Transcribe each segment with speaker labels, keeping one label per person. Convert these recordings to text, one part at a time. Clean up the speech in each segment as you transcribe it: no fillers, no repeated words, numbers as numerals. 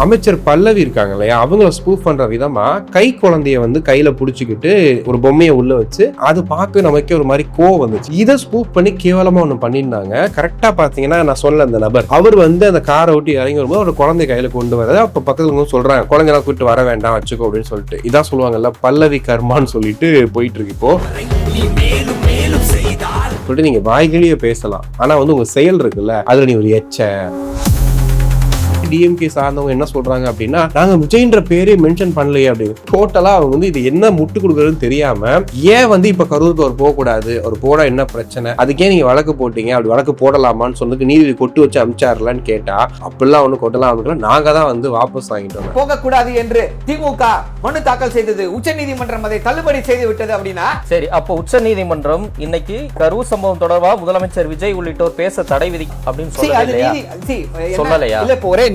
Speaker 1: அமைச்சர் பல்லவி இருக்காங்க இல்லையா, அவங்கள ஸ்பூஃப் பண்ற விதமா கை குழந்தைய வந்து கையில புடிச்சுக்கிட்டு ஒரு பொம்மையை உள்ள வச்சு அது பார்க்க நமக்கே ஒரு மாதிரி கோவம் வந்துச்சு. இதை ஸ்பூஃப் பண்ணி கேவலமா ஒண்ணு பண்ணிருந்தாங்க. கரெக்டா பாத்தீங்கன்னா நான் சொல்ல அந்த நபர் அவர் வந்து அந்த காரை ஓட்டி இறங்கி வரும்போது ஒரு குழந்தை கையில கொண்டு வரது. அப்ப பக்கத்துல சொல்றாங்க குழந்தைலாம் கூப்பிட்டு வர வேண்டாம் வச்சுக்கோ அப்படின்னு சொல்லிட்டு. இதான் சொல்லுவாங்கல்ல பல்லவி கர்மான்னு சொல்லிட்டு போயிட்டு இருக்கு. இப்போ சொல்லிட்டு நீங்க வாய்கிலேயே பேசலாம், ஆனா வந்து உங்க செயல் இருக்குல்ல அதுல நீ ஒரு எச்ச. டிஎம்கே சார்ந்தவங்க என்ன சொல்றாங்க அப்படின்னா, நாங்க விஜய்ன்ற பேரே மென்ஷன் பண்ணலையே அப்படின்னு. டோட்டலா அவங்க வந்து இது என்ன முட்டு கொடுக்குறதுன்னு தெரியாம ஏன் வந்து இப்ப கரூருக்கு அவர் போக கூடாது, அவர் போட என்ன பிரச்சனை, அதுக்கே நீங்க வழக்கு போட்டீங்க, அப்படி வழக்கு போடலாமான்னு சொன்னதுக்கு நீதி கொட்டு வச்சு அமிச்சாருலான்னு கேட்டா அப்படிலாம் ஒண்ணு கொட்டலாம் அவங்களுக்கு நாங்க தான் வந்து வாபஸ் வாங்கிட்டோம்.
Speaker 2: போகக்கூடாது என்று திமுக மனு தாக்கல் செய்தது, உச்சநீதிமன்றம் அதை தள்ளுபடி செய்து விட்டது அப்படின்னா சரி.
Speaker 3: அப்போ உச்சநீதிமன்றம் இன்னைக்கு கரூர் சம்பவம் தொடர்பா முதலமைச்சர் விஜய் உள்ளிட்டோர் பேச தடை விதி அப்படின்னு சொல்லலையா?
Speaker 2: இல்ல போரே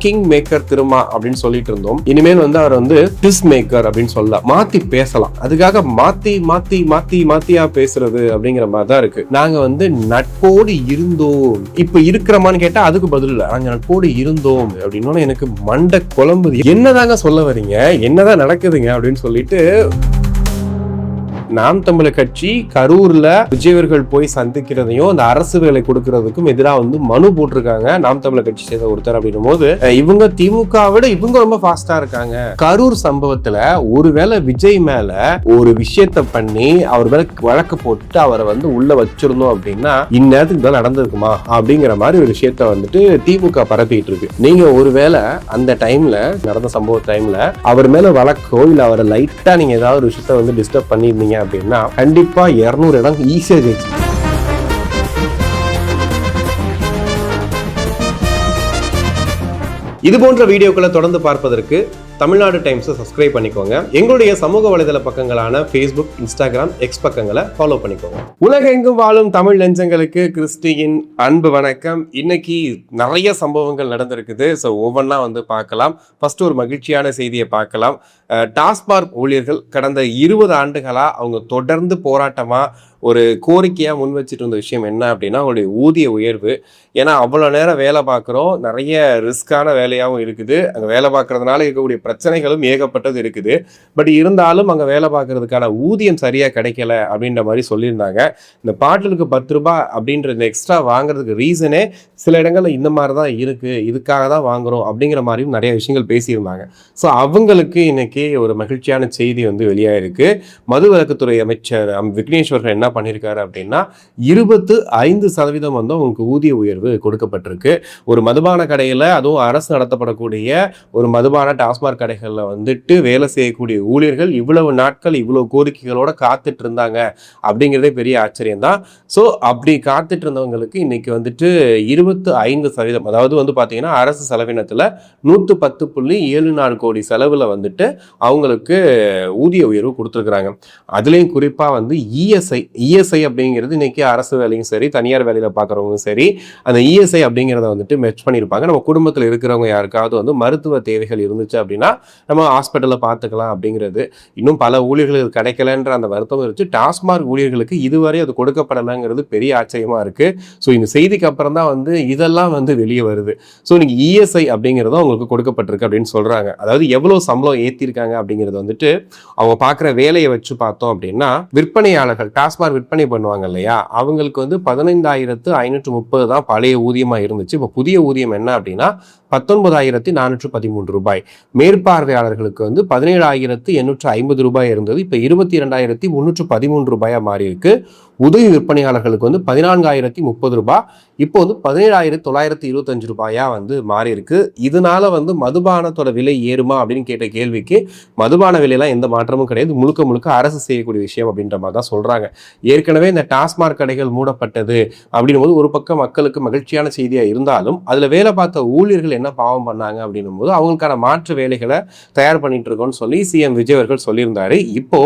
Speaker 1: கிங் மேக்கர் திருமா அப்படின்னு சொல்லிட்டு இருந்தோம். இனிமேல் வந்து அவர் வந்து பிஸ் மேக்கர் அப்படின்னு சொல்லலாம், மாத்தி பேசலாம். அதுக்காக மாத்தி மாத்தி மாத்தி மாத்தியா பேசுறது அப்படிங்கிற மாதிரி தான் இருக்கு. நாங்க வந்து நட்போடு இருந்தோம், இப்ப இருக்கிறோமான்னு கேட்டா அதுக்கு பதில் இல்ல, நாங்க நட்போடு இருந்தோம் அப்படின்னு எனக்கு மண்ட குழம்புது. என்னதாங்க சொல்ல வரீங்க, என்னதான் நடக்குதுங்க அப்படின்னு சொல்லிட்டு நாம் தமிழர் கட்சி கரூர்ல விஜயவர்கள் போய் சந்திக்கிறதையும் அந்த அரசு வேலை கொடுக்கறதுக்கும் எதிராக வந்து மனு போட்டிருக்காங்க நாம் தமிழர் கட்சி சேர்ந்த ஒருத்தர். அப்படின்னும் போது இவங்க திமுக விட இவங்க ரொம்ப ஃபாஸ்டா இருக்காங்க. கரூர் சம்பவத்துல ஒருவேளை விஜய் மேல ஒரு விஷயத்த பண்ணி அவர் மேல வழக்கு போட்டு அவரை வந்து உள்ள வச்சிருந்தோம் அப்படின்னா இந்நேரத்துக்கு தான் நடந்திருக்குமா அப்படிங்கிற மாதிரி ஒரு விஷயத்த வந்துட்டு திமுக பரப்பிட்டு இருக்கு. நீங்க ஒருவேளை அந்த டைம்ல நடந்த சம்பவ டைம்ல அவர் மேல வழக்கோ இல்ல அவரை லைட்டா நீங்க ஏதாவது ஒரு விஷயத்த வந்து டிஸ்டர்ப் பண்ணிருந்தீங்க அப்படின்னா கண்டிப்பா 200 இடம் ஈஸியா ஜெயிச்சு. இது போன்ற வீடியோக்களை தொடர்ந்து பார்ப்பதற்கு தமிழ்நாடு டைம்ஸை சப்ஸ்கிரைப் பண்ணிக்கோங்க. எங்களுடைய சமூக வலைதள பக்கங்களான ஃபேஸ்புக், இன்ஸ்டாகிராம், எக்ஸ் பக்கங்களை ஃபாலோ பண்ணிக்கோங்க. உலகெங்கும் வாழும் தமிழ் நெஞ்சங்களுக்கு கிறிஸ்டியின் அன்பு வணக்கம். இன்னைக்கு நிறைய சம்பவங்கள் நடந்திருக்குது. ஸோ ஒவ்வொன்றா வந்து பார்க்கலாம். ஃபர்ஸ்ட் ஒரு மகிழ்ச்சியான செய்தியை பார்க்கலாம். டாஸ்மாக் ஊழியர்கள் கடந்த 20 ஆண்டுகளா அவங்க தொடர்ந்து போராட்டமா ஒரு கோரிக்கையா முன் வச்சுட்டு இருந்த விஷயம் என்ன அப்படின்னா அவங்களுடைய ஊதிய உயர்வு. ஏன்னா அவ்வளோ நேரம் வேலை பார்க்குறோம், நிறைய ரிஸ்கான வேலையாகவும் இருக்குது, அங்கே வேலை பார்க்கறதுனால இருக்கக்கூடிய பிரச்சனைகளும் ஏகப்பட்டது இருக்குது. பட் இருந்தாலும் அங்கே வேலை பார்க்கறதுக்கான ஊதியம் சரியாக கிடைக்கல அப்படின்ற மாதிரி சொல்லியிருந்தாங்க. இந்த பாட்டிலுக்கு 10 ரூபாய் அப்படின்ற இந்த எக்ஸ்ட்ரா வாங்குறதுக்கு ரீசனே சில இடங்கள்ல இந்த மாதிரி தான் இருக்கு, இதுக்காக தான் வாங்குறோம் அப்படிங்கிற மாதிரியும் நிறைய விஷயங்கள் பேசியிருந்தாங்க. ஸோ அவங்களுக்கு இன்னைக்கு ஒரு மகிழ்ச்சியான செய்தி வந்து வெளியாயிருக்கு. மதுவிலக்குத்துறை அமைச்சர் விக்னேஸ்வரன் என்ன பண்ணியிருக்காரு அப்படின்னா 25% வந்து அவங்களுக்கு ஊதிய உயர்வு கொடுக்கப்பட்டிருக்கு. ஒரு மதுபான கடையில், அதுவும் அரசு நடத்தப்படக்கூடிய ஒரு மதுபான டாஸ்மாக் கடைகளில் வந்துட்டு வேலை செய்யக்கூடிய ஊழியர்கள் இவ்வளவு நாட்கள் இவ்வளவு கோரிக்கைகளோட காத்துட்டு இருந்தாங்க அப்படிங்கிறதே பெரிய ஆச்சரியம் தான். ஸோ அப்படி காத்துட்டு இருந்தவங்களுக்கு இன்னைக்கு வந்துட்டு 25%, அதாவது வந்து பார்த்தீங்கன்னா அரசு செலவினத்தில் 110.74 கோடி செலவில் வந்துட்டு அவங்களுக்கு ஊதிய உயர்வு கொடுத்துருக்குறாங்க. அதுலேயும் குறிப்பாக வந்து இஎஸ்ஐ அப்படிங்கிறது இன்னைக்கு அரசு வேலையும் சரி தனியார் வேலையில் பார்க்குறவங்களும் சரி அந்த இஎஸ்ஐ அப்படிங்கிறத வந்துட்டு மெச் பண்ணியிருப்பாங்க. நம்ம குடும்பத்தில் இருக்கிறவங்க யாருக்காவது வந்து மருத்துவ தேவைகள் இருந்துச்சு அப்படின்னா நம்ம ஹாஸ்பிட்டலில் பார்த்துக்கலாம் அப்படிங்கிறது. இன்னும் பல ஊழியர்களுக்கு கிடைக்கலன்ற அந்த வருத்தம் இருந்துச்சு. டாஸ்மாக் ஊழியர்களுக்கு இதுவரை அது கொடுக்கப்படலைங்கிறது பெரிய ஆச்சரியமாக இருக்குது. ஸோ இந்த செய்திக்கு அப்புறம் தான் வந்து இதெல்லாம் வந்து வெளியே வருது. ஸோ இன்னைக்கு இஎஸ்ஐ அப்படிங்கிறதும் அவங்களுக்கு கொடுக்கப்பட்டிருக்கு அப்படின்னு சொல்கிறாங்க. அதாவது எவ்வளோ சம்பளம் ஏற்றிருக்காங்க அப்படிங்கிறது வந்துட்டு அவங்க பார்க்குற வேலையை வச்சு பார்த்தோம் அப்படின்னா விற்பனையாளர்கள் டாஸ்மாக் விற்பனை பண்ணுவாங்க இல்லையா, அவங்களுக்கு வந்து 15,530 தான் பழைய ஊதியமா இருந்துச்சு. இப்போ புதிய ஊதியம் என்ன அப்படின்னா 19,413 ரூபாய். மேற்பார்வையாளர்களுக்கு வந்து 17,850 ரூபாய் இருந்தது, இப்போ 22,313 ரூபாயா மாறி இருக்கு. உதவி விற்பனையாளர்களுக்கு வந்து 14,030 ரூபாய், இப்போ வந்து 17,925 ரூபாயா வந்து மாறி இருக்கு. இதனால வந்து மதுபானத்தோட விலை ஏறுமா அப்படின்னு கேட்ட கேள்விக்கு மதுபான விலையெல்லாம் எந்த மாற்றமும் கிடையாது, முழுக்க முழுக்க அரசு செய்யக்கூடிய விஷயம் அப்படின்ற மாதிரி தான் சொல்றாங்க. ஏற்கனவே இந்த டாஸ்மாக் கடைகள் மூடப்பட்டது அப்படின்னும் போது ஒரு பக்கம் மக்களுக்கு மகிழ்ச்சியான செய்தியா இருந்தாலும் அதுல வேலை பார்த்த ஊழியர்கள் என்ன பாவம் பண்ணாங்க அப்படின்னும் போது அவங்களுக்கான மாற்று வேலைகளை தயார் பண்ணிட்டு இருக்கோம்னு சொல்லி சிஎம் விஜய் அவர்கள் சொல்லியிருந்தாரு. இப்போ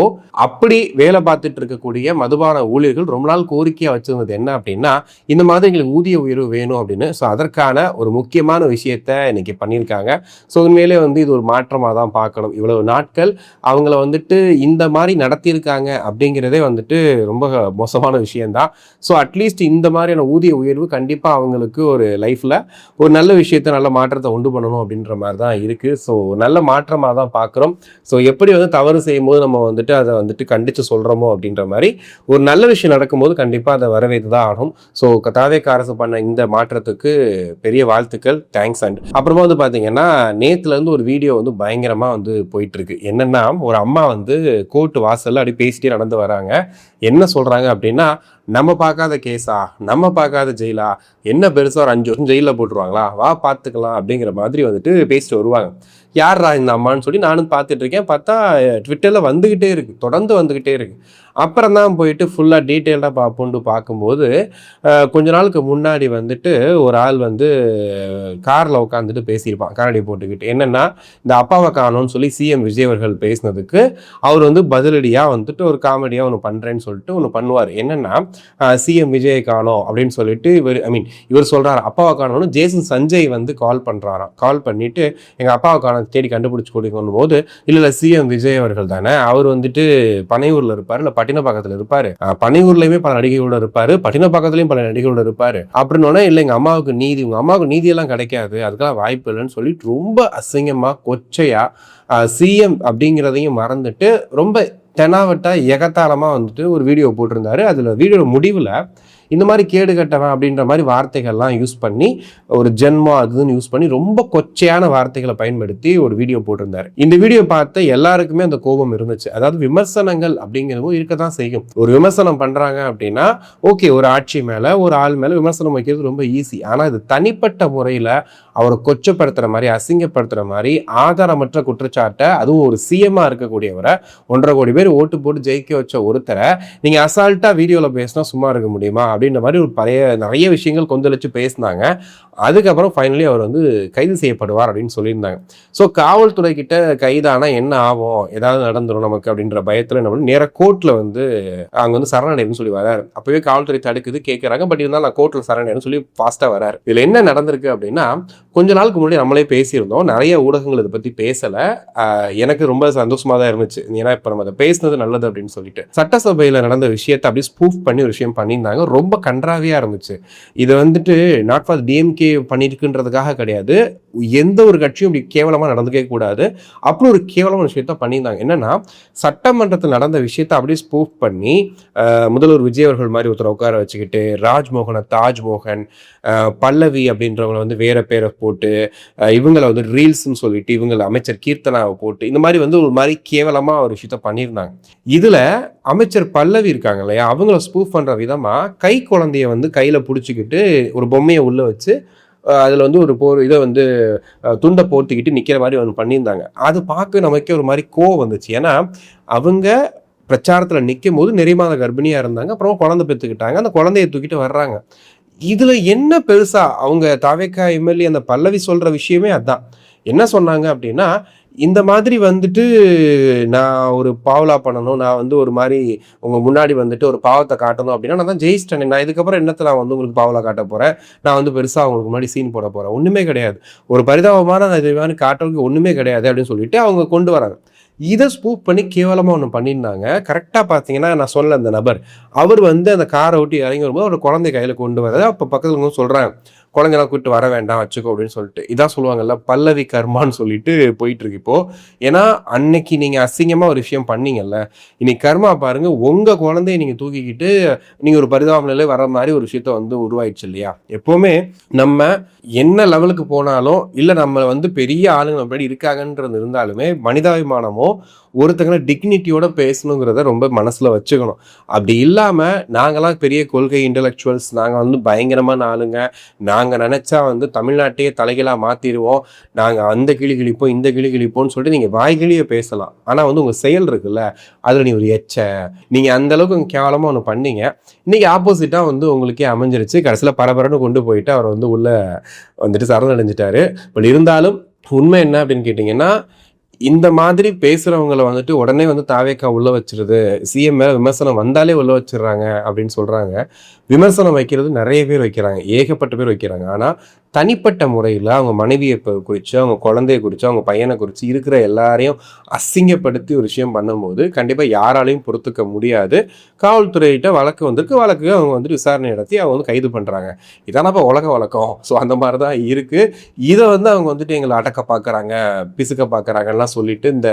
Speaker 1: அப்படி வேலை பார்த்துட்டு இருக்கக்கூடிய மதுபான ஊழியர்கள் ஊழியர்கள் ரொம்ப நாள் கோரிக்கையாக வச்சிருந்தது என்ன அப்படின்னா, இந்த மாதிரி எங்களுக்கு ஊதிய உயர்வு வேணும் அப்படின்னு. ஸோ அதற்கான ஒரு முக்கியமான விஷயத்த இன்னைக்கு பண்ணியிருக்காங்க. ஸோ உண்மையிலே வந்து இது ஒரு மாற்றமாக தான் பார்க்கணும். இவ்வளவு நாட்கள் அவங்கள வந்துட்டு இந்த மாதிரி நடத்தியிருக்காங்க அப்படிங்கிறதே வந்துட்டு ரொம்ப மோசமான விஷயம்தான். ஸோ அட்லீஸ்ட் இந்த மாதிரியான ஊதிய உயர்வு கண்டிப்பாக அவங்களுக்கு ஒரு லைஃப்பில் ஒரு நல்ல விஷயத்த நல்ல மாற்றத்தை உண்டு பண்ணணும் அப்படின்ற மாதிரி தான் இருக்குது. ஸோ நல்ல மாற்றமாக தான் பார்க்குறோம். ஸோ எப்படி வந்து தவறு செய்யும்போது நம்ம வந்துட்டு அதை வந்துட்டு கண்டித்து சொல்கிறோமோ அப்படின்ற மாதிரி ஒரு நல்ல விஷயம் நடக்கும்போது கண்டிப்பாக அதை வரவேற்று தான் ஆகும். ஸோ தாவேகா அரசு பண்ண இந்த மாற்றத்துக்கு பெரிய வாழ்த்துக்கள், தேங்க்ஸ். அண்ட் அப்புறமா வந்து பார்த்தீங்கன்னா நேற்றுலேருந்து ஒரு வீடியோ வந்து பயங்கரமாக வந்து போயிட்டுருக்கு. என்னென்னா, ஒரு அம்மா வந்து கோர்ட்டு வாசலில் அப்படி பேசிட்டே நடந்து வராங்க. என்ன சொல்கிறாங்க அப்படின்னா, நம்ம பார்க்காத கேஸா, நம்ம பார்க்காத ஜெயிலா, என்ன பெருசாக ஒரு 5 வருஷம் ஜெயிலில் போட்டுருவாங்களா, வா பார்த்துக்கலாம் அப்படிங்கிற மாதிரி வந்துட்டு பேசிட்டு வருவாங்க. யார்ரா இந்த அம்மான்னு சொல்லி நானும் பார்த்துட்டு இருக்கேன். பார்த்தா ட்விட்டரில் வந்துக்கிட்டே இருக்குது, தொடர்ந்து வந்துக்கிட்டே இருக்குது. அப்புறம் தான் போயிட்டு ஃபுல்லாக டீட்டெயில்டாக பார்க்கும்போது கொஞ்ச நாளுக்கு முன்னாடி வந்துட்டு ஒரு ஆள் வந்து காரில் உட்காந்துட்டு பேசியிருப்பான் கண்ணாடி போட்டுக்கிட்டு. என்னென்னா, இந்த அப்பாவை காணோன்னு சொல்லி சிஎம் விஜய் அவர்கள் பேசினதுக்கு அவர் வந்து பதிலடியாக வந்துட்டு ஒரு காமெடியாக ஒன்று பண்ணுறேன்னு சொல்லிட்டு ஒன்று பண்ணுவார். என்னென்னா, சிஎம் விஜயை காணோம் அப்படின்னு சொல்லிட்டு இவர் சொல்கிறார் அப்பாவை காணோன்னு. ஜேசன் சஞ்சய் வந்து கால் பண்ணுறாராம். கால் பண்ணிவிட்டு எங்கள் அப்பாவை காண தேடி கண்டுபிடிச்சி கொடுக்கணும் போது, இல்லை சிஎம் விஜய் அவர்கள் தானே, அவர் வந்துட்டு பனையூரில் இருப்பார், இல்லை பட்டினப்பாக்கத்தில் இருப்பார், பனையூர்லையுமே பல நடிகைகளோட இருப்பார், பட்டினப்பாக்கத்துலையும் பல நடிகைகளோட இருப்பார் அப்படின்னோடனே, இல்லை எங்கள் அம்மாவுக்கு உங்கள் அம்மாவுக்கு நீதியெல்லாம் கிடைக்காது, அதுக்கெல்லாம் வாய்ப்பு இல்லைன்னு சொல்லிட்டு ரொம்ப அசிங்கமாக கொச்சையாக சிஎம் அப்படிங்கிறதையும் மறந்துட்டு ரொம்ப தெனாவட்டா எகத்தாளமாக வந்துட்டு ஒரு வீடியோ போட்டிருந்தாரு. அதில் வீடியோ முடிவில் இந்த மாதிரி கேடு கட்டவன் அப்படின்ற மாதிரி வார்த்தைகள்லாம் யூஸ் பண்ணி, ஒரு ஜென்மம் அதுன்னு யூஸ் பண்ணி ரொம்ப கொச்சையான வார்த்தைகளை பயன்படுத்தி ஒரு வீடியோ போட்டிருந்தாரு. இந்த வீடியோ பார்த்து எல்லாருக்குமே அந்த கோபம் இருந்துச்சு. அதாவது விமர்சனங்கள் அப்படிங்கிறதும் இருக்க தான் செய்யும். ஒரு விமர்சனம் பண்றாங்க அப்படின்னா ஓகே, ஒரு ஆட்சி மேல ஒரு ஆள் மேல விமர்சனம் வைக்கிறது ரொம்ப ஈஸி. ஆனா இது தனிப்பட்ட முறையில அவரை கொச்சப்படுத்துற மாதிரி, அசிங்கப்படுத்துற மாதிரி ஆதாரமற்ற குற்றச்சாட்டை, அதுவும் ஒரு சிஎம்மா இருக்கக்கூடியவரை 1.5 கோடி பேர் ஓட்டு போட்டு ஜெயிக்க வச்ச ஒருத்தரை நீங்க அசால்ட்டா வீடியோல பேசினா சும்மா இருக்க முடியுமா அப்படின்ற மாதிரி ஒரு நிறைய விஷயங்கள் கொந்தளிச்சு பேசினாங்க. அதுக்கப்புறம் ஃபைனலி அவர் வந்து கைது செய்யப்படுவார் அப்படின்னு சொல்லியிருந்தாங்க. ஸோ காவல்துறை கிட்ட கைதானா என்ன ஆகும், ஏதாவது நடந்துடும் நமக்கு அப்படின்ற பயத்தில் என்ன பண்ணி நேராக கோர்ட்டில் வந்து அங்கே வந்து சரணடைன்னு சொல்லி வராரு. அப்போவே காவல்துறை தடுக்குது, கேட்குறாங்க. பட் இருந்தாலும் நான் கோர்ட்டில் சரணடைன்னு சொல்லி ஃபாஸ்ட்டாக வராரு. இதில் என்ன நடந்திருக்கு அப்படின்னா, கொஞ்ச நாளுக்கு முன்னாடி நம்மளே பேசியிருந்தோம், நிறைய ஊடகங்கள் இதை பற்றி பேசலை. எனக்கு ரொம்ப சந்தோஷமாக தான் இருந்துச்சு. ஏன்னா இப்போ நம்ம அதை பேசினது நல்லது அப்படின்னு சொல்லிட்டு. சட்டசபையில் நடந்த விஷயத்தை அப்படியே ஸ்பூஃப் பண்ணி ஒரு விஷயம் பண்ணியிருந்தாங்க. ரொம்ப கன்றாவியாக இருந்துச்சு. இது வந்துட்டு நாட் ஃபார் டிஎம்கே பண்ணியிருக்குன்றதுக்காக கிடையாது, எந்த ஒரு கட்சியும் இப்படி கேவலமாக நடந்துக்கவே கூடாது. அப்படி ஒரு கேவலமான விஷயத்த பண்ணியிருந்தாங்க. என்னன்னா, சட்டமன்றத்தில் நடந்த விஷயத்தை அப்படியே ஸ்பூஃப் பண்ணி முதல்வர் விஜய் அவர்கள் மாதிரி ஒருத்தர் உட்கார வச்சுக்கிட்டு, ராஜ்மோகனை தாஜ்மோகன், பல்லவி அப்படின்றவங்களை வந்து வேற பேரை போட்டு, இவங்களை வந்து ரீல்ஸ்ன்னு சொல்லிட்டு இவங்களை அமைச்சர் கீர்த்தனாவை போட்டு, இந்த மாதிரி வந்து ஒரு மாதிரி கேவலமாக ஒரு விஷயத்த பண்ணியிருந்தாங்க. இதில் அமைச்சர் பல்லவி இருக்காங்க இல்லையா, அவங்கள ஸ்பூஃப் பண்ணுற விதமாக கை குழந்தைய வந்து கையில் பிடிச்சிக்கிட்டு ஒரு பொம்மையை உள்ளே வச்சு அதில் வந்து ஒரு இதை வந்து துண்டை போர்த்திக்கிட்டு நிற்கிற மாதிரி வந்து பண்ணியிருந்தாங்க. அது பார்க்க நமக்கே ஒரு மாதிரி கோவம் வந்துச்சு. ஏன்னா அவங்க பிரச்சாரத்தில் நிற்கும் போது நிறைமாத கர்ப்பிணியாக இருந்தாங்க, அப்புறம் குழந்தை பெற்றுக்கிட்டாங்க, அந்த குழந்தைய தூக்கிட்டு வர்றாங்க. இதில் என்ன பெருசா அவங்க தாவேகா எம்எல்ஏ அந்த பல்லவி சொல்கிற விஷயமே அதுதான். என்ன சொன்னாங்க அப்படின்னா, இந்த மாதிரி வந்துட்டு நான் ஒரு பாவலா பண்ணணும், நான் வந்து ஒரு மாதிரி உங்கள் முன்னாடி வந்துட்டு ஒரு பாவத்தை காட்டணும் அப்படின்னா நான் தான் ஜெயிச்சிட்டேன், நான் இதுக்கப்புறம் என்னத்தை நான் வந்து உங்களுக்கு பாவலா காட்ட போகிறேன், நான் வந்து பெருசாக உங்களுக்கு முன்னாடி சீன் போட போகிறேன், ஒன்றுமே கிடையாது, ஒரு பரிதாபமான இதுவான காட்டுறதுக்கு ஒன்றுமே கிடையாது அப்படின்னு சொல்லிட்டு அவங்க கொண்டு வராங்க. இதை ஸ்பூப் பண்ணி கேவலமாக ஒன்று பண்ணியிருந்தாங்க. கரெக்டாக பார்த்தீங்கன்னா, நான் சொல்ல அந்த நபர் அவர் வந்து அந்த காரை விட்டு இறங்கி வரும்போது அவரோட குழந்தை கையில் கொண்டு வரது. அப்போ பக்கத்தில் சொல்கிறாங்க, குழந்தைலாம் கூப்பிட்டு வர வேண்டாம் வச்சுக்கோ அப்படின்னு சொல்லிட்டு. இதான் சொல்லுவாங்கல்ல பல்லவி கர்மான்னு சொல்லிட்டு போயிட்டு இருக்கு இப்போ. ஏன்னா அன்னைக்கு நீங்கள் அசிங்கமாக ஒரு விஷயம் பண்ணீங்கல்ல, இன்னைக்கு கர்மா பாருங்க, உங்கள் குழந்தைய நீங்கள் தூக்கிக்கிட்டு நீங்கள் ஒரு பரிதாப நிலை வர மாதிரி ஒரு விஷயத்த வந்து உருவாயிடுச்சு இல்லையா. எப்போவுமே நம்ம என்ன லெவலுக்கு போனாலும், இல்லை நம்ம வந்து பெரிய ஆளுங்க அப்படி இருக்காங்கன்றது இருந்தாலுமே, மனிதாபிமானமோ ஒருத்தங்களை டிக்னிட்டியோட பேசணுங்கிறத ரொம்ப மனசில் வச்சுக்கணும். அப்படி இல்லாமல் நாங்களாம் பெரிய கொள்கை இன்டலெக்சுவல்ஸ், நாங்கள் வந்து பயங்கரமான ஆளுங்க, நாங்கள் நினச்சா வந்து தமிழ்நாட்டையே தலைகளாக மாற்றிடுவோம், நாங்கள் அந்த கிளி கிழிப்போம் இந்த கிளி கிழிப்போம்னு சொல்லிட்டு நீங்கள் வாய்கிழியே பேசலாம். ஆனால் வந்து உங்கள் செயல் இருக்குல்ல, அதில் நீ ஒரு நீங்கள் அந்தளவுக்கு கேவலமாக ஒன்று பண்ணீங்க. இன்றைக்கி ஆப்போசிட்டாக வந்து உங்களுக்கே அமைஞ்சிருச்சு. கடைசியில் பரபரன்னு கொண்டு போயிட்டு அவர் வந்து உள்ளே வந்துட்டு சரணடைஞ்சிட்டாரு. பட் இருந்தாலும் உண்மை என்ன அப்படின்னு கேட்டிங்கன்னா, இந்த மாதிரி பேசுறவங்களை வந்துட்டு உடனே வந்து தாவேக்கா உள்ள வச்சிருது, சிஎம் மேல விமர்சனம் வந்தாலே உள்ள வச்சிடுறாங்க அப்படின்னு சொல்றாங்க. விமர்சனம் வைக்கிறது நிறைய பேர் வைக்கிறாங்க, ஏகப்பட்ட பேர் வைக்கிறாங்க. ஆனா தனிப்பட்ட முறையில் அவங்க மனைவியை குறித்து, அவங்க குழந்தைய குறித்து, அவங்க பையனை குறித்து இருக்கிற எல்லாரையும் அசிங்கப்படுத்தி ஒரு விஷயம் பண்ணும்போது கண்டிப்பாக யாராலையும் பொறுத்துக்க முடியாது. காவல்துறையிட்ட வழக்கு வந்திருக்கு, வழக்கு அவங்க வந்துட்டு விசாரணை நடத்தி அவங்க வந்து கைது பண்ணுறாங்க. இதானப்பா உலக வழக்கம். ஸோ அந்த மாதிரி தான் இருக்குது. இதை வந்து அவங்க வந்துட்டு எங்களை அடக்க பார்க்குறாங்க, பிசுக்க பார்க்குறாங்கலாம் சொல்லிட்டு இந்த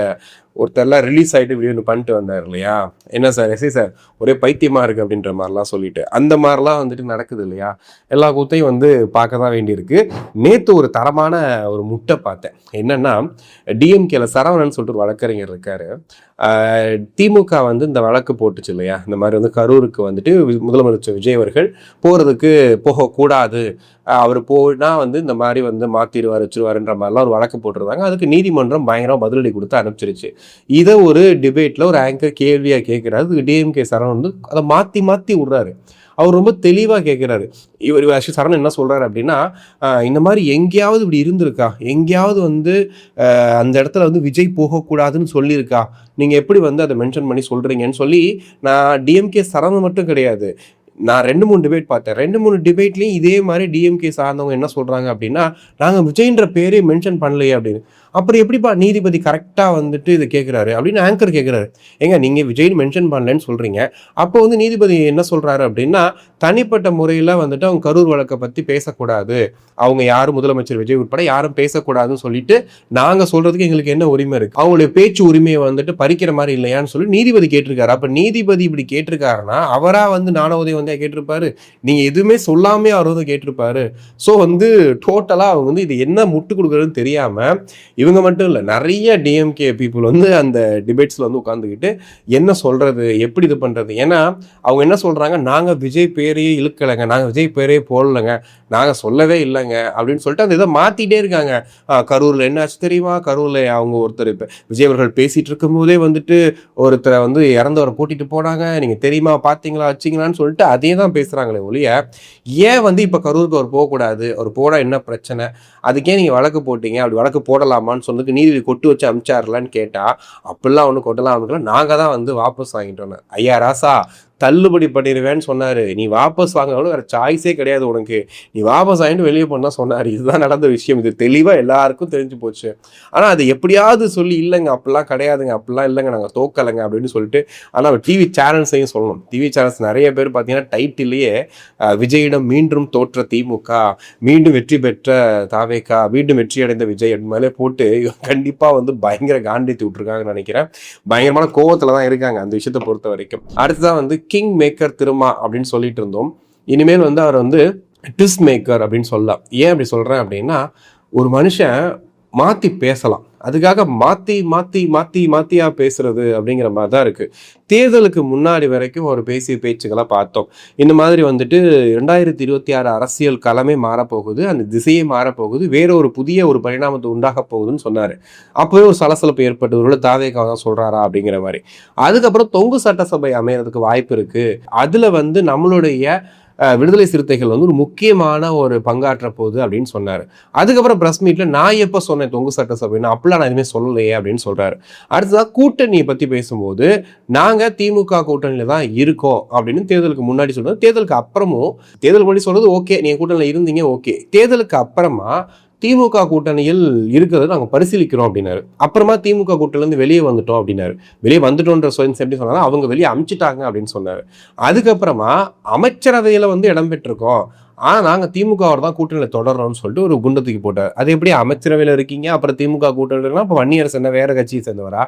Speaker 1: ஒருத்தர்லாம் ரிலீஸ் ஆகிட்டு வீடியோ ஒன்று பண்ணிட்டு வந்தார் இல்லையா, என்ன சார் எஸ்ஐ சார் ஒரே பைத்தியமாக இருக்குது அப்படின்ற மாதிரிலாம் சொல்லிட்டு, அந்த மாதிரிலாம் வந்துட்டு நடக்குது இல்லையா. எல்லா கூத்தையும் வந்து பார்க்க தான் வேண்டியிருக்கு. நேற்று ஒரு தரமான ஒரு முட்டை பார்த்தேன். என்னன்னா, டிஎம்கேல சரவணன் சொல்லிட்டு ஒரு வழக்கறிஞர் இருக்காரு. திமுக வந்து இந்த வழக்கு போட்டுச்சு இல்லையா, இந்த மாதிரி வந்து கரூருக்கு வந்துட்டு முதலமைச்சர் விஜய் அவர்கள் போகக்கூடாது, அவர் போனா வந்து இந்த மாதிரி வந்து மாத்திடுவார் வச்சிருவாருன்ற மாதிரிலாம் ஒரு வழக்கு போட்டிருந்தாங்க. அதுக்கு நீதிமன்றம் பயங்கரம் பதிலடி கொடுத்து அனுப்பிச்சிருச்சு. இதை ஒரு டிபேட்ல ஒரு ஆங்கர் கேள்வியா கேட்கிறாரு. அதுக்கு டிஎம்கே சரவணன் வந்து அதை மாத்தி மாத்தி விடுறாரு. அவர் ரொம்ப தெளிவாக கேட்குறாரு. இவர் சரண் என்ன சொல்கிறாரு அப்படின்னா, இந்த மாதிரி எங்கேயாவது இப்படி இருந்திருக்கா, எங்கேயாவது வந்து அந்த இடத்துல வந்து விஜய் போகக்கூடாதுன்னு சொல்லியிருக்கா, நீங்கள் எப்படி வந்து அதை மென்ஷன் பண்ணி சொல்கிறீங்கன்னு சொல்லி, நான் டிஎம்கே சரண் மட்டும் கிடையாது, நான் 2-3 டிபேட் பார்த்தேன். 2-3 டிபேட்லேயும் இதே மாதிரி டிஎம்கே சார்ந்தவங்க என்ன சொல்கிறாங்க அப்படின்னா, நாங்கள் விஜய்ன்ற பேரே மென்ஷன் பண்ணலையே அப்படின்னு. அப்புறம் எப்படிப்பா நீதிபதி கரெக்டாக வந்துட்டு இதை கேட்குறாரு அப்படின்னு ஆங்கர் கேட்குறாரு. ஏங்க நீங்கள் விஜய்னு மென்ஷன் பண்ணலன்னு சொல்கிறீங்க, அப்போ வந்து நீதிபதி என்ன சொல்கிறாரு அப்படின்னா, தனிப்பட்ட முறையில் வந்துட்டு அவங்க கரூர் வழக்கை பற்றி பேசக்கூடாது, அவங்க யாரும் முதலமைச்சர் விஜய் உட்பட யாரும் பேசக்கூடாதுன்னு சொல்லிட்டு நாங்கள் சொல்கிறதுக்கு எங்களுக்கு என்ன உரிமை இருக்குது, அவங்களுடைய பேச்சு உரிமையை வந்துட்டு பறிக்கிற மாதிரி இல்லையான்னு சொல்லி நீதிபதி கேட்டிருக்காரு. அப்போ நீதிபதி இப்படி கேட்டிருக்காருன்னா அவராக வந்து நானோதயம் வந்து கேட்டிருப்பாரு, நீங்கள் எதுவுமே சொல்லாமே அவர் வந்து கேட்டிருப்பாரு. ஸோ வந்து டோட்டலாக அவங்க வந்து இது என்ன முட்டு கொடுக்குறதுன்னு தெரியாமல், இவங்க மட்டும் இல்லை நிறைய டிஎம்கே பீப்புள் வந்து அந்த டிபேட்ஸில் வந்து உட்காந்துக்கிட்டு என்ன சொல்கிறது, எப்படி இது பண்ணுறது. ஏன்னா அவங்க என்ன சொல்கிறாங்க, நாங்கள் விஜய் பேரையே இழுக்கலைங்க, நாங்கள் விஜய் பேரையே போடலைங்க, நாங்கள் சொல்லவே இல்லைங்க அப்படின்னு சொல்லிட்டு அந்த இதை மாற்றிட்டே இருக்காங்க. கரூரில் என்ன ஆச்சு தெரியுமா, கரூரில் அவங்க ஒருத்தர் இப்போ விஜய் அவர்கள் பேசிகிட்டு இருக்கும்போதே வந்துட்டு ஒருத்தரை வந்து இறந்தவரை போட்டிட்டு போனாங்க, நீங்கள் தெரியுமா பார்த்தீங்களா வச்சிங்களான்னு சொல்லிட்டு அதே தான் பேசுகிறாங்களே ஒழிய, ஏன் வந்து இப்போ கரூருக்கு அவர் போகக்கூடாது, அவர் போனால் என்ன பிரச்சனை, அதுக்கே நீங்கள் வழக்கு போட்டீங்க, அப்படி வழக்கு போடலாமான்னு சொன்னதுக்கு நீதிபதி கொட்டு வச்சு அமிச்சார்லான்னு கேட்டால், அப்படிலாம் ஒன்று கொட்டலாம் அவனுக்குலாம் நாங்கள் தான் வந்து வாபஸ் வாங்கிட்டோன்னு. ஐயா ராசா தள்ளுபடி பண்ணிடுவேன்னு சொன்னார், நீ வாபஸ் வாங்கினாலும் வேறு சாய்ஸே கிடையாது உனக்கு, நீ வாபஸ் வாங்கிட்டு வெளியே போனால் சொன்னார். இதுதான் நடந்த விஷயம். இது தெளிவாக எல்லாருக்கும் தெரிஞ்சு போச்சு. ஆனால் அது எப்படியாவது சொல்லி இல்லைங்க அப்படிலாம் கிடையாதுங்க, அப்படிலாம் இல்லைங்க, நாங்கள் தோக்கலைங்க அப்படின்னு சொல்லிட்டு. ஆனால் டிவி சேனல்ஸையும் சொல்லணும். டிவி சேனல்ஸ் நிறைய பேர் பார்த்தீங்கன்னா டைட்டிலேயே விஜயிடம் மீண்டும் தோற்ற திமுக, மீண்டும் வெற்றி பெற்ற தாவேகா, மீண்டும் வெற்றி அடைந்த விஜய் அப்படி மேலே போட்டு கண்டிப்பாக வந்து பயங்கர காண்டித்து விட்டுருக்காங்கன்னு நினைக்கிறேன். பயங்கரமான கோவத்தில் தான் இருக்காங்க அந்த விஷயத்தை பொறுத்த வரைக்கும். அடுத்ததான் வந்து கிங் மேக்கர் திருமா அப்படின்னு சொல்லிட்டு இருந்தோம். இனிமேல் வந்து அவர் வந்து ட்விஸ்ட் மேக்கர் அப்படின்னு சொல்லலாம். ஏன் அப்படி சொல்கிறேன் அப்படின்னா, ஒரு மனுஷன் மாற்றி பேசலாம், அதுக்காக மாற்றியா பேசுறது அப்படிங்கிற மாதிரி தான் இருக்குது. தேர்தலுக்கு முன்னாடி வரைக்கும் ஒரு பேசிய பேச்சுக்களை பார்த்தோம். இந்த மாதிரி வந்துட்டு 2026 அரசியல் களமே மாறப்போகுது, அந்த திசையே மாறப்போகுது, வேற ஒரு புதிய ஒரு பரிணாமத்தை உண்டாக போகுதுன்னு சொன்னார். அப்போவே ஒரு சலசலப்பு ஏற்பட்டவர்கள தாவேகா தான் சொல்கிறாரா அப்படிங்கிற மாதிரி. அதுக்கப்புறம் தொங்கு சட்டசபை அமையறதுக்கு வாய்ப்பு இருக்குது, அதில் வந்து நம்மளுடைய விடுதலை சிறுத்தைகள் வந்து ஒரு முக்கியமான ஒரு பங்காற்ற போகுது அப்படின்னு சொன்னார். அதுக்கப்புறம் பிரஸ் மீட்ல நான் எப்போ சொன்னேன் தொங்கு சட்டசபைன்னு, அப்படிலாம் நான் எதுவுமே சொல்லலையே அப்படின்னு சொல்றாரு. அடுத்ததாக கூட்டணியை பற்றி பேசும்போது நாங்கள் திமுக கூட்டணியில தான் இருக்கோம் அப்படின்னு தேர்தலுக்கு முன்னாடி சொல்றது, தேர்தலுக்கு அப்புறமும், தேர்தல் முன்னாடி சொல்றது ஓகே, நீங்கள் கூட்டணியில் இருந்தீங்க ஓகே, தேர்தலுக்கு அப்புறமா திமுக கூட்டணியில் இருக்கிறத நாங்கள் பரிசீலிக்கிறோம் அப்படின்னாரு. அப்புறமா திமுக கூட்டணியிலேருந்து வெளியே வந்துட்டோம் அப்படின்னாரு. வெளியே வந்துட்டோன்ற எப்படி சொன்னாலும் அவங்க வெளியே அமிச்சிட்டாங்க அப்படின்னு சொன்னார். அதுக்கப்புறமா அமைச்சரவையில் வந்து இடம்பெற்றிருக்கோம், ஆனால் நாங்கள் திமுகவோட தான் கூட்டணியில் தொடர்றோம்னு சொல்லிட்டு ஒரு குண்டை தூக்கி போட்டார். அது எப்படி அமைச்சரவையில் இருக்கீங்க அப்புறம் திமுக கூட்டணியில் இருக்கலாம், இப்போ வன்னியரசு என்ன வேற கட்சியை சேர்ந்தவரா,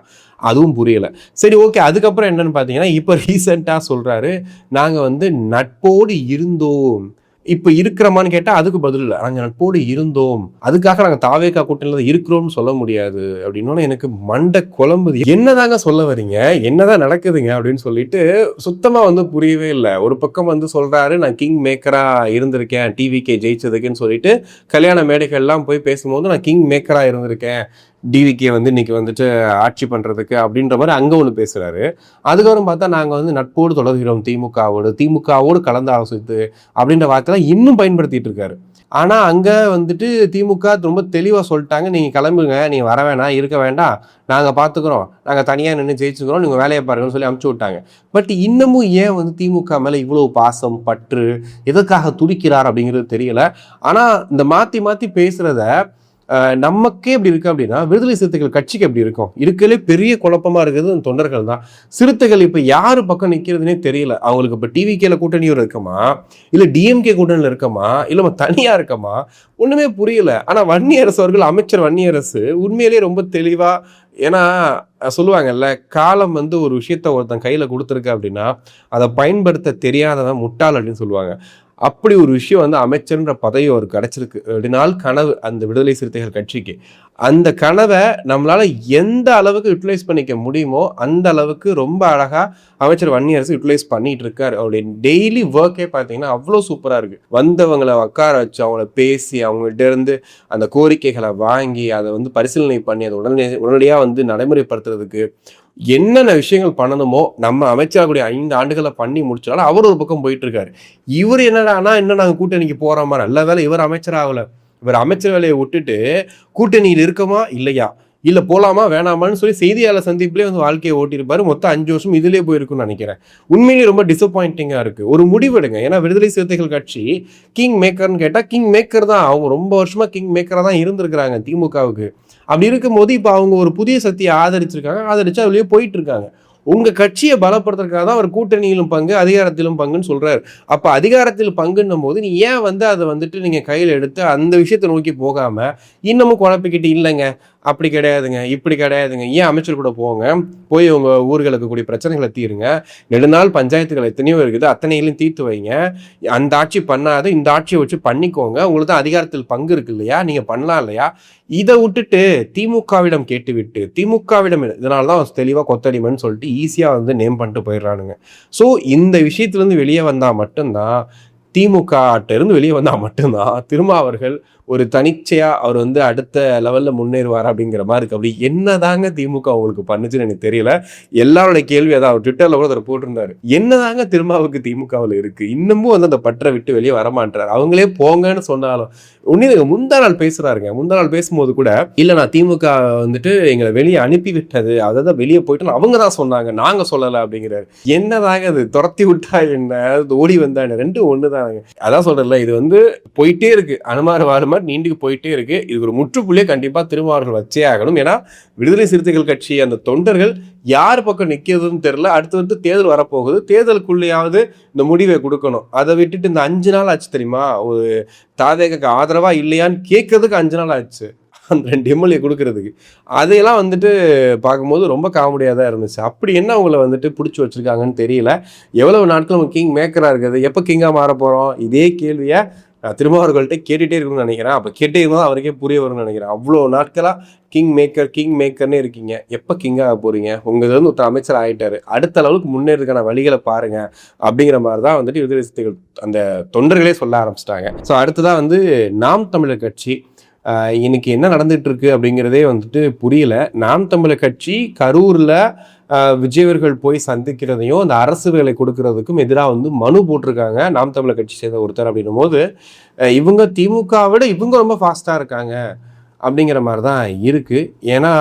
Speaker 1: அதுவும் புரியலை. சரி ஓகே. அதுக்கப்புறம் என்னன்னு பார்த்தீங்கன்னா, இப்போ ரீசெண்டாக சொல்கிறாரு, நாங்கள் வந்து நட்போடு இருந்தோம், இப்போ இருக்கிறோமான்னு கேட்டால் அதுக்கு பதில் இல்லை, நாங்கள் நட்போடு இருந்தோம், அதுக்காக நாங்கள் தாவேகா கூட்டணியில் இருக்கிறோம்னு சொல்ல முடியாது அப்படின்னு எனக்கு மண்டை குழம்புது. என்னதாங்க சொல்ல வரீங்க, என்னதான் நடக்குதுங்க அப்படின்னு சொல்லிட்டு சுத்தமாக வந்து புரியவே இல்லை. ஒரு பக்கம் வந்து சொல்கிறாரு, நான் கிங் மேக்கராக இருந்திருக்கேன் டிவிகே ஜெயிச்சதுக்குன்னு சொல்லிட்டு கல்யாண மேடைகள்லாம் போய் பேசும்போது நான் கிங் மேக்கராக இருந்திருக்கேன், டிவிகே வந்து இன்னைக்கு வந்துட்டு ஆட்சி பண்ணுறதுக்கு அப்படின்ற மாதிரி அங்கே ஒன்று பேசுகிறாரு. அதுக்கப்புறம் பார்த்தா நாங்கள் வந்து நட்போடு தொடர்கிறோம் திமுகவோடு கலந்து ஆலோசித்து அப்படின்ற வார்த்தைலாம் இன்னும் பயன்படுத்திட்டு இருக்காரு. ஆனா அங்க வந்துட்டு திமுக ரொம்ப தெளிவா சொல்லிட்டாங்க, நீங்க கிளம்புங்க, நீங்க வர வேணாம், இருக்க வேண்டாம், நாங்க பாத்துக்கிறோம், நாங்க தனியா நின்று ஜெயிச்சுக்கிறோம், நீங்க வேலையை பாருங்கன்னு சொல்லி அனுப்பிச்சு விட்டாங்க. பட் இன்னமும் ஏன் வந்து திமுக மேல இவ்வளவு பாசம் பற்று, எதற்காக துடிக்கிறார் அப்படிங்கிறது தெரியல. ஆனா இந்த மாத்தி மாத்தி பேசுறத நமக்கே எப்படி இருக்கு அப்படின்னா, விடுதலை சிறுத்தைகள் கட்சிக்கு எப்படி இருக்கும்? இருக்கலே பெரிய குழப்பமா இருக்கிறது அந்த தொண்டர்கள் தான். சிறுத்தைகள் இப்ப யாரு பக்கம் நிக்கிறதுனே தெரியல. அவங்களுக்கு இப்ப டிவிகேல கூட்டணியோட இருக்கமா, இல்ல டிஎம்கே கூட்டணியில இருக்கமா, இல்ல தனியா இருக்கமா, ஒண்ணுமே புரியல. ஆனா வன்னியரசு அவர்கள், அமைச்சர் வன்னியரசு உண்மையிலேயே ரொம்ப தெளிவா, ஏன்னா சொல்லுவாங்கல்ல, காலம் வந்து ஒரு விஷயத்த ஒருத்தன் கையில கொடுத்துருக்கு அப்படின்னா அதை பயன்படுத்த தெரியாதவன் முட்டாள் அப்படின்னு சொல்லுவாங்க. அப்படி ஒரு விஷயம் வந்து அமைச்சர்ன்ற பதவி அவருக்கு கிடைச்சிருக்கு. 2 நாள் கனவு அந்த விடுதலை சிறுத்தைகள் கட்சிக்கு. அந்த கனவை நம்மளால எந்த அளவுக்கு யூட்டிலைஸ் பண்ணிக்க முடியுமோ அந்த அளவுக்கு ரொம்ப அழகா அமைச்சர் வன்னியரசு யூட்டிலைஸ் பண்ணிட்டு இருக்காரு. அவருடைய டெய்லி ஒர்க்கே பார்த்தீங்கன்னா அவ்வளோ சூப்பரா இருக்கு. வந்தவங்களை உட்கார வச்சு அவங்கள பேசி அவங்கள்ட்ட இருந்து அந்த கோரிக்கைகளை வாங்கி அதை வந்து பரிசீலனை பண்ணி அதை உடனடியாக வந்து நடைமுறைப்படுத்துறதுக்கு என்னென்ன விஷயங்கள் பண்ணணுமோ நம்ம அமைச்சராகக்கூடிய 5 ஆண்டுகளை பண்ணி முடிச்சாலும் அவர் ஒரு பக்கம் போயிட்டு இருக்காரு. இவர் என்னடானா இன்னும் நாங்கள் கூட்டணிக்கு போறோமா, நல்ல வேலை இவர் அமைச்சர் ஆகல. இவர் அமைச்சர் வேலையை விட்டுட்டு கூட்டணியில் இருக்கமா இல்லையா, இல்ல போலாமா வேணாமான்னு சொல்லி செய்தியாளர் சந்திப்புலேயே வந்து வாழ்க்கையை ஓட்டியிருப்பாரு. மொத்தம் 5 வருஷம் இதுலேயே போயிருக்குன்னு நினைக்கிறேன். உண்மையிலேயே ரொம்ப டிசப்பாயிண்டிங்கா இருக்கு. ஒரு முடிவெடுங்க. ஏன்னா விடுதலை சிறுத்தைகள் கட்சி கிங் மேக்கர்னு கேட்டா கிங் மேக்கர் தான். அவங்க ரொம்ப வருஷமா கிங் மேக்கரா தான் இருந்திருக்கிறாங்க திமுகவுக்கு. அப்படி இருக்கும்போது இப்போ அவங்க ஒரு புதிய சக்தியை ஆதரிச்சு அதுலயே போயிட்டு இருக்காங்க. உங்க கட்சியை பலப்படுத்துறதுக்காக தான் அவர் கூட்டணியிலும் பங்கு அதிகாரத்திலும் பங்குன்னு சொல்றாரு. அப்ப அதிகாரத்தில் பங்குன்னும் போது நீ ஏன் வந்து அதை வந்துட்டு நீங்க கையில எடுத்து அந்த விஷயத்தை நோக்கி போகாம இன்னமும் குழப்பிக்கிட்டு இல்லைங்க அப்படி கிடையாதுங்க இப்படி கிடையாதுங்க, ஏன் அமைச்சர் கூட போங்க, போய் உங்க ஊர்களுக்கு கூடிய பிரச்சனைகளை தீருங்க, நெடுநாள் பஞ்சாயத்துகள் எத்தனையோ இருக்குது அத்தனையிலும் தீர்த்து வைங்க, அந்த ஆட்சி பண்ணாத இந்த ஆட்சியை வச்சு பண்ணிக்கோங்க, உங்களுக்கு தான் அதிகாரத்தில் பங்கு இருக்கு இல்லையா, நீங்க பண்ணலாம் இல்லையா, இதை விட்டுட்டு திமுகவிடம் கேட்டுவிட்டு திமுகவிடம் இதனாலதான் தெளிவா கொத்தடிமைன்னு சொல்லிட்டு ஈஸியா வந்து நேம் பண்ணிட்டு போயிடுறானுங்க. ஸோ இந்த விஷயத்துல இருந்து வெளியே வந்தா மட்டும்தான், திமுக இருந்து வெளியே வந்தா மட்டும்தான் திருமாவர்கள் ஒரு தனிச்சையா அவர் வந்து அடுத்த லெவல்ல முன்னேறுவார் அப்படிங்கிற மாதிரி இருக்கு. அப்படி என்னதாங்க திமுக உங்களுக்கு பண்ணுச்சுன்னு எனக்கு தெரியல. எல்லாருடைய கேள்வி அதான். அவர் ட்விட்டர்ல கூட அதை போட்டிருந்தாரு, என்னதாங்க திருமாவுக்கு திமுகவில் இருக்கு, இன்னமும் வந்து அந்த பற்றை விட்டு வெளியே வரமாட்டாரு, அவங்களே போங்கன்னு சொன்னாலும் உன்னில முந்தா நாள் பேசுறாருங்க. முந்தா நாள் பேசும்போது கூட இல்ல நான் திமுக வந்துட்டு எங்களை வெளியே அனுப்பி விட்டது, அதாவது வெளியே போயிட்டு அவங்க தான் சொன்னாங்க, நாங்க சொல்லல அப்படிங்கிறாரு. என்னதாங்க அது, துரத்தி விட்டா என்ன, ஓடி வந்தா என்ன, ரெண்டும் ஒண்ணுதாங்க. அதான் சொல்றேன்ல, இது வந்து போயிட்டே இருக்கு, அனுமார் வாரு மாதிரி நீண்டு போயிட்டே இருக்கு. இது ஒரு முற்றுப்புள்ளியே கண்டிப்பா திருமாவர்கள் வச்சே ஆகணும். ஏன்னா விடுதலை சிறுத்தைகள் கட்சி அந்த தொண்டர்கள் யார் பக்கம் நிக்கிறதுன்னு தெரியல. அடுத்து வந்து தேர்தல் வரப்போகுது, தேர்தலுக்குள்ளேயாவது இந்த முடிவை கொடுக்கணும். அதை விட்டுட்டு இந்த 5 நாள் ஆச்சு தெரியுமா, ஒரு தாவேக்கு ஆதரவா இல்லையான்னு கேட்கறதுக்கு 5 நாள் ஆச்சு அந்த 2 எம்எல்ஏ கொடுக்கறதுக்கு. அதையெல்லாம் வந்துட்டு பார்க்கும்போது ரொம்ப காமெடியாக தான் இருந்துச்சு. அப்படி என்ன அவங்கள வந்துட்டு பிடிச்சி வச்சிருக்காங்கன்னு தெரியல. எவ்வளவு நாட்கள் நம்ம கிங் மேக்கரா இருக்குது, எப்போ கிங்காக மாற போறோம், இதே கேள்வியை திருமாவர்கள்ட்ட கேட்டுகிட்டே இருக்கணும்னு நினைக்கிறேன். அப்போ கேட்டே இருந்தால் அவருக்கே புரிய வரும்னு நினைக்கிறேன். அவ்வளோ நாட்களாக கிங் மேக்கர்னே இருக்கீங்க, எப்போ கிங்காக போறீங்க, உங்க இருந்து ஒருத்தர் அமைச்சர் ஆகிட்டாரு, அடுத்த அளவுக்கு முன்னேறதுக்கான வழிகளை பாருங்க அப்படிங்கிற மாதிரி தான் வந்துட்டு விடுதலை சிறுத்தைகள் அந்த தொண்டர்களே சொல்ல ஆரம்பிச்சிட்டாங்க. ஸோ அடுத்ததான் வந்து நாம் தமிழர் கட்சி இன்னைக்கு என்ன நடந்துட்டு இருக்கு அப்படிங்கிறதே வந்துட்டு புரியல. நாம் தமிழர் கட்சி கரூர்ல விஜயவர்கள் போய் சந்திக்கிறதையும் அந்த அரசு வேலை கொடுக்கறதுக்கும் எதிராக வந்து மனு போட்டிருக்காங்க நாம் தமிழர் கட்சி சேர்ந்த ஒருத்தர். அப்படின்னும் போது இவங்க திமுக விட இவங்க ரொம்ப ஃபாஸ்டா இருக்காங்க அப்படிங்கிற மாதிரி தான் இருக்கு. ஏன்னா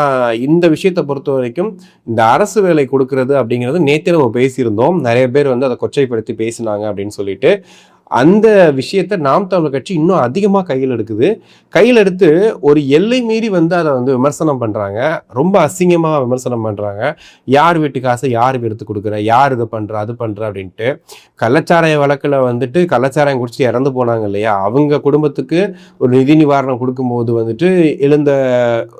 Speaker 1: இந்த விஷயத்தை பொறுத்த வரைக்கும் இந்த அரசு வேலை கொடுக்கறது அப்படிங்கிறது நேற்றே நம்ம பேசியிருந்தோம், நிறைய பேர் வந்து அதை கொச்சைப்படுத்தி பேசினாங்க அப்படின்னு சொல்லிட்டு. அந்த விஷயத்த நாம் தமிழர் கட்சி இன்னும் அதிகமாக கையில் எடுத்து ஒரு எல்லை மீறி வந்து அதை வந்து விமர்சனம் பண்ணுறாங்க, ரொம்ப அசிங்கமாக விமர்சனம் பண்ணுறாங்க. யார் வீட்டு காசை யார் எடுத்து கொடுக்குற, யார் இதை பண்ணுற அது பண்ணுற அப்படின்ட்டு. கள்ளச்சாராய வழக்கில் வந்துட்டு கள்ளச்சாராயம் குடிச்சு இறந்து போனாங்க இல்லையா, அவங்க குடும்பத்துக்கு ஒரு நிதி நிவாரணம் கொடுக்கும்போது வந்துட்டு எழுந்த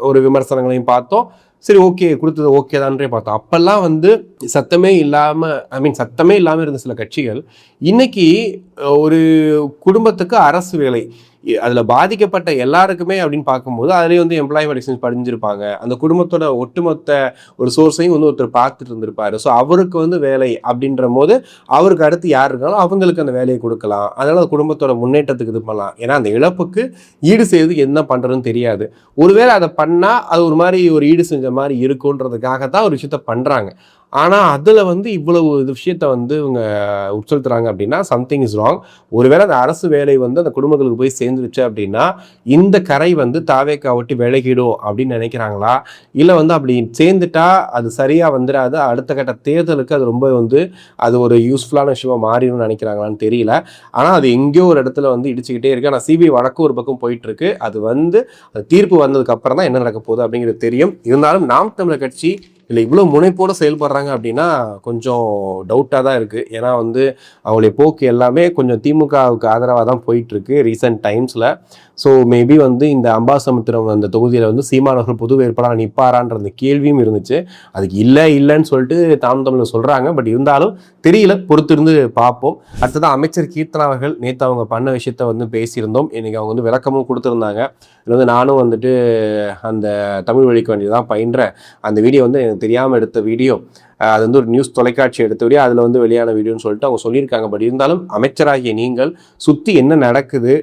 Speaker 1: ஒரு விமர்சனங்களையும் பார்த்தோம். சரி ஓகே கொடுத்தது ஓகே தான்றே பார்த்தோம். அப்பெல்லாம் வந்து சத்தமே இல்லாமல் இருந்த சில கட்சிகள் இன்னைக்கு ஒரு குடும்பத்துக்கு அரசு வேலை, அதில் பாதிக்கப்பட்ட எல்லாருக்குமே அப்படின்னு பார்க்கும்போது அதுலேயே வந்து எம்ப்ளாய்மெண்ட் எக்ஸ்சேஞ்ச் படிஞ்சிருப்பாங்க, அந்த குடும்பத்தோட ஒட்டுமொத்த ஒரு சோர்ஸையும் வந்து ஒருத்தர் பார்த்துட்டு இருந்திருப்பாரு. ஸோ அவருக்கு வந்து வேலை அப்படின்ற போது அவருக்கு அடுத்து யார் இருக்காலும் அவங்களுக்கு அந்த வேலையை கொடுக்கலாம், அதனால அந்த குடும்பத்தோட முன்னேற்றத்துக்கு இது பண்ணலாம். ஏன்னா அந்த இழப்புக்கு ஈடு செய்யறதுக்கு என்ன பண்ணுறதுன்னு தெரியாது. ஒருவேளை அதை பண்ணால் அது ஒரு மாதிரி ஒரு ஈடு செஞ்ச மாதிரி இருக்குன்றதுக்காக தான் ஒரு விஷயத்த பண்ணுறாங்க. ஆனால் அதில் வந்து இவ்வளவு விஷயத்த வந்து இவங்க உட்செலுத்துறாங்க அப்படின்னா சம்திங் இஸ் ராங். ஒருவேளை அந்த அரசு வேலை வந்து அந்த குடும்பங்களுக்கு போய் சேர்ந்துருச்சு அப்படின்னா இந்த கரை வந்து தாவேக்கா ஒட்டி விலகிடும் அப்படின்னு நினைக்கிறாங்களா, இல்லை வந்து அப்படி சேர்ந்துட்டா அது சரியாக வந்துடாது, அடுத்த கட்ட தேர்தலுக்கு அது ரொம்ப வந்து அது ஒரு யூஸ்ஃபுல்லான விஷயமா மாறிடும்னு நினைக்கிறாங்களான்னு தெரியல. ஆனால் அது எங்கேயோ ஒரு இடத்துல வந்து இடிச்சுக்கிட்டே இருக்கு. ஆனால் சிபிஐ வழக்கு ஒரு பக்கம் போயிட்டு இருக்கு. அது வந்து தீர்ப்பு வந்ததுக்கு அப்புறம் தான் என்ன நடக்க போகுது அப்படிங்கிறது தெரியும். இருந்தாலும் நாம் தமிழர் கட்சி இல்லை இவ்வளோ முனைப்போடு செயல்படுறாங்க அப்படின்னா கொஞ்சம் டவுட்டாக தான் இருக்குது. ஏன்னா வந்து அவங்களுடைய போக்கு எல்லாமே கொஞ்சம் திமுகவுக்கு ஆதரவாக தான் போயிட்டுருக்கு ரீசெண்ட் டைம்ஸில். ஸோ மேபி வந்து இந்த அம்பாசமுத்திரம் அந்த தொகுதியில் வந்து சீமானவர்கள் பொது வேட்பாளராக நிற்பாரான்ற அந்த கேள்வியும் இருந்துச்சு. அதுக்கு இல்லைன்னு சொல்லிட்டு தமிழ் சொல்கிறாங்க. பட் இருந்தாலும் தெரியல, பொறுத்திருந்து பார்ப்போம். அடுத்ததான் அமைச்சர் கீர்த்தனா அவர்கள் நேற்று அவங்க பண்ண விஷயத்த வந்து பேசியிருந்தோம். இன்றைக்கி அவங்க வந்து விளக்கமும் கொடுத்துருந்தாங்க. இதில் வந்து நானும் வந்துட்டு அந்த தமிழ் வழிக்கு வேண்டியதான் பயின்றேன். அந்த வீடியோ வந்து எனக்கு தெரியாமல் எடுத்த வீடியோ, அது வந்து ஒரு நியூஸ் தொலைக்காட்சி எடுத்த வீடியோ, அதில் வந்து வெளியான வீடியோன்னு சொல்லிட்டு அவங்க சொல்லியிருக்காங்க. பட் இருந்தாலும் அமைச்சராகிய நீங்கள் சுற்றி என்ன நடக்குது,